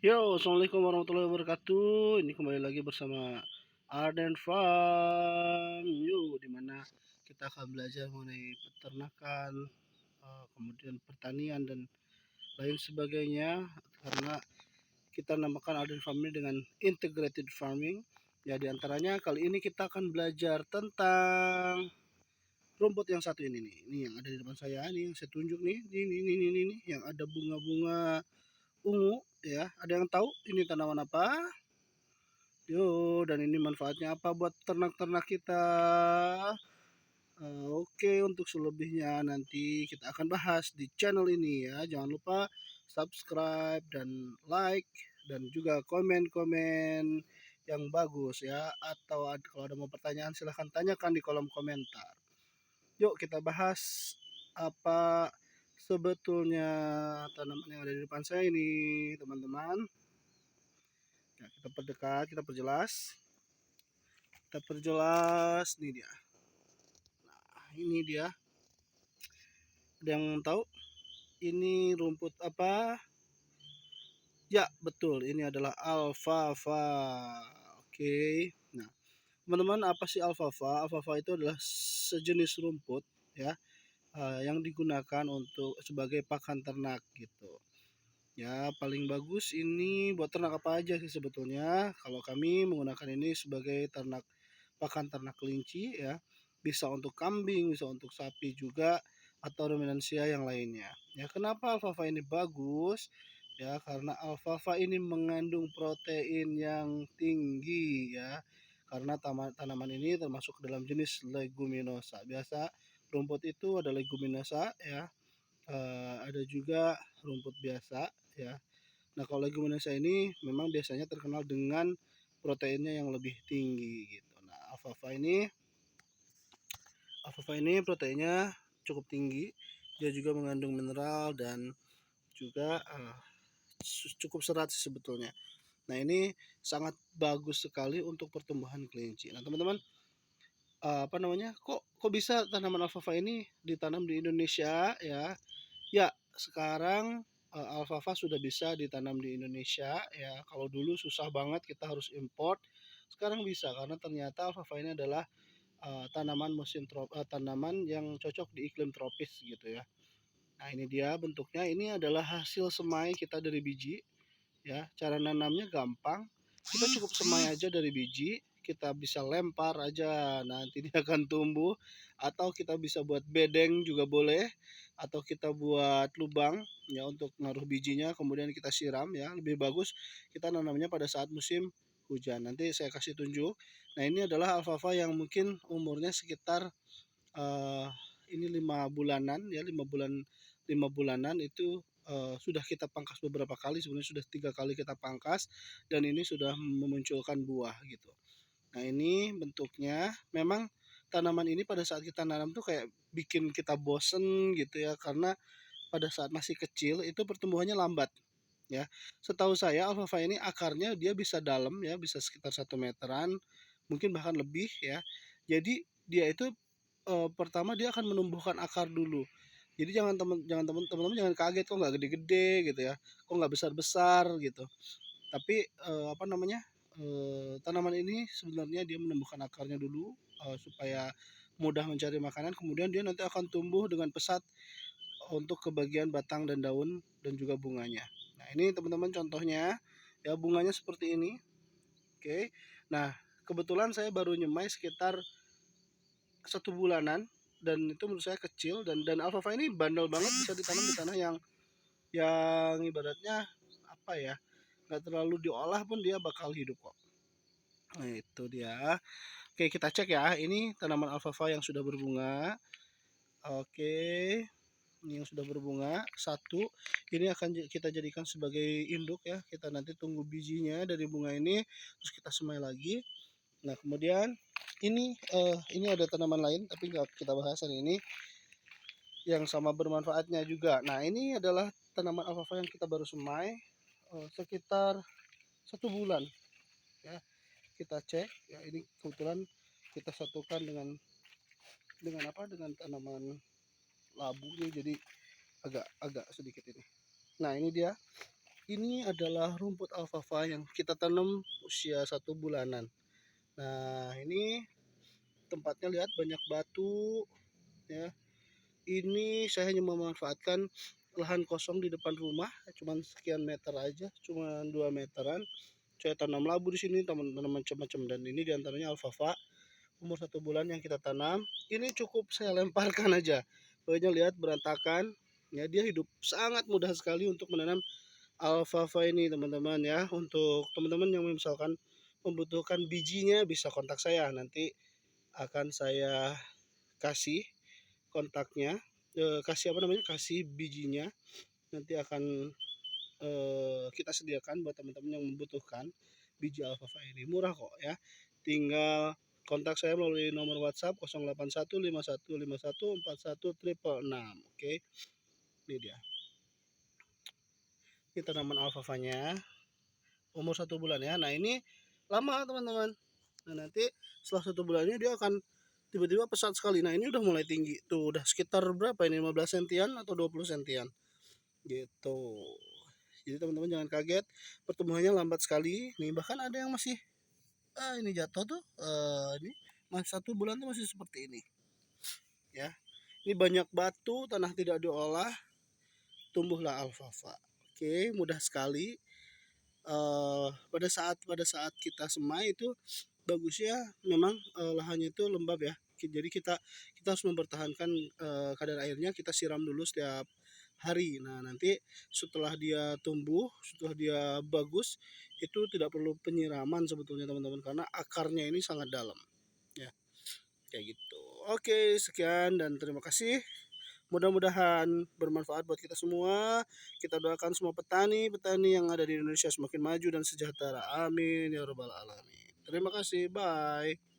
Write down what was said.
Yo, assalamualaikum warahmatullahi wabarakatuh. Ini kembali lagi bersama Arden Farm. Yo, dimana kita akan belajar mengenai peternakan, kemudian pertanian dan lain sebagainya. Karena kita namakan Arden Farm ini dengan integrated farming. Ya, diantaranya kali ini kita akan belajar tentang rumput yang satu ini nih. Ini yang ada di depan saya, ini yang saya tunjuk nih. Ini yang ada bunga-bunga ungu ya. Ada yang tahu ini tanaman apa? Yo, dan ini manfaatnya apa buat ternak-ternak kita? Oke, untuk selebihnya nanti kita akan bahas di channel ini ya. Jangan lupa subscribe dan like dan juga komen-komen yang bagus ya. Atau kalau ada mau pertanyaan silahkan tanyakan di kolom komentar. Yuk kita bahas apa sebetulnya tanaman yang ada di depan saya ini, teman-teman. Ya, kita perdekat, kita perjelas nih dia. Nah, ini dia. Ada yang tahu ini rumput apa? Ya, betul. Ini adalah alfalfa. Oke. Nah, teman-teman, apa sih alfalfa? Alfalfa itu adalah sejenis rumput ya, yang digunakan untuk sebagai pakan ternak gitu. Ya, paling bagus ini buat ternak apa aja sih sebetulnya. Kalau kami menggunakan ini sebagai pakan ternak kelinci ya. Bisa untuk kambing, bisa untuk sapi juga atau ruminansia yang lainnya. Ya, kenapa alfalfa ini bagus? Ya, karena alfalfa ini mengandung protein yang tinggi ya. Karena tanaman ini termasuk dalam jenis leguminosa. Biasa rumput itu ada leguminosa ya. Ada juga rumput biasa ya. Nah, kalau leguminosa ini memang biasanya terkenal dengan proteinnya yang lebih tinggi gitu. Nah, alfalfa ini proteinnya cukup tinggi. Dia juga mengandung mineral dan juga cukup serat sebetulnya. Nah, ini sangat bagus sekali untuk pertumbuhan kelinci. Nah, teman-teman, apa namanya? Kok bisa tanaman alfalfa ini ditanam di Indonesia ya? Ya, sekarang alfalfa sudah bisa ditanam di Indonesia ya. Kalau dulu susah banget kita harus import. Sekarang bisa karena ternyata alfalfa ini adalah tanaman yang cocok di iklim tropis gitu ya. Nah, ini dia bentuknya. Ini adalah hasil semai kita dari biji ya. Cara nanamnya gampang. Kita cukup semai aja dari biji, kita bisa lempar aja, nanti dia akan tumbuh. Atau kita bisa buat bedeng juga boleh, atau kita buat lubang ya untuk naruh bijinya, kemudian kita siram ya. Lebih bagus kita nanamnya pada saat musim hujan. Nanti saya kasih tunjuk. Nah, ini adalah alfalfa yang mungkin umurnya sekitar uh, ini 5 bulanan ya, 5 bulanan itu sudah kita pangkas beberapa kali, sebenarnya sudah 3 kali kita pangkas dan ini sudah memunculkan buah gitu. Nah, ini bentuknya memang tanaman ini pada saat kita nanam tuh kayak bikin kita bosen gitu ya, karena pada saat masih kecil itu pertumbuhannya lambat ya. Setahu saya alfalfa ini akarnya dia bisa dalam ya, bisa sekitar 1 meteran, mungkin bahkan lebih ya. Jadi dia itu pertama dia akan menumbuhkan akar dulu. Jadi teman-teman jangan kaget kok nggak gede-gede gitu ya, kok nggak besar-besar gitu. Tapi apa namanya, tanaman ini sebenarnya dia menumbuhkan akarnya dulu supaya mudah mencari makanan. Kemudian dia nanti akan tumbuh dengan pesat untuk ke bagian batang dan daun dan juga bunganya. Nah, ini teman-teman contohnya ya, bunganya seperti ini. Oke. Nah, kebetulan saya baru nyemai sekitar 1 bulanan dan itu menurut saya kecil, dan alfalfa ini bandel banget, bisa ditanam di tanah yang ibaratnya apa ya, nggak terlalu diolah pun dia bakal hidup kok. Nah, itu dia. Oke, kita cek ya, ini tanaman alfalfa yang sudah berbunga. Oke, ini yang sudah berbunga satu, ini akan kita jadikan sebagai induk ya. Kita nanti tunggu bijinya dari bunga ini terus kita semai lagi. Nah, kemudian ini ada tanaman lain tapi nggak kita bahas hari ini, yang sama bermanfaatnya juga. Nah, ini adalah tanaman alfalfa yang kita baru semai sekitar 1 bulan ya. Kita cek ya, ini kebetulan kita satukan dengan apa, dengan tanaman labu nih, jadi agak agak sedikit ini. Nah, ini dia Ini adalah rumput alfalfa yang kita tanam usia 1 bulanan. Nah, ini tempatnya lihat banyak batu ya. Ini saya hanya memanfaatkan lahan kosong di depan rumah, cuman sekian meter aja, cuman 2 meteran. Saya tanam labu di sini, teman-teman macam-macam, dan ini diantaranya alfalfa umur 1 bulan yang kita tanam. Ini cukup saya lemparkan aja. Pokoknya lihat berantakan. Ya, dia hidup sangat mudah sekali untuk menanam alfalfa ini teman-teman ya. Untuk teman-teman yang misalkan membutuhkan bijinya bisa kontak saya, nanti akan saya kasih kontaknya, kasih apa namanya, kasih bijinya, nanti akan kita sediakan buat teman-teman yang membutuhkan biji alfalfa ini. Murah kok ya, tinggal kontak saya melalui nomor WhatsApp 0815151416. Oke, ini dia, ini tanaman alfalfanya umur 1 bulan ya. Nah, ini lama teman-teman. Nah, nanti setelah 1 bulannya dia akan tiba-tiba pesat sekali. Nah, ini udah mulai tinggi tuh, udah sekitar berapa ini, 15 sentian atau 20 sentian gitu. Jadi teman-teman jangan kaget, pertumbuhannya lambat sekali nih, bahkan ada yang masih ini jatuh tuh, ini masih 1 bulan tuh masih seperti ini ya. Ini banyak batu, tanah tidak diolah, tumbuhlah alfalfa. Oke, mudah sekali. Pada saat kita semai itu bagusnya memang lahannya itu lembab ya. Jadi kita kita harus mempertahankan kadar airnya, kita siram dulu setiap hari. Nah, nanti setelah dia tumbuh, setelah dia bagus, itu tidak perlu penyiraman sebetulnya teman-teman, karena akarnya ini sangat dalam ya. Kayak gitu. Oke, sekian dan terima kasih. Mudah-mudahan bermanfaat buat kita semua. Kita doakan semua petani-petani yang ada di Indonesia semakin maju dan sejahtera. Amin ya rabbal alamin. Terima kasih. Bye.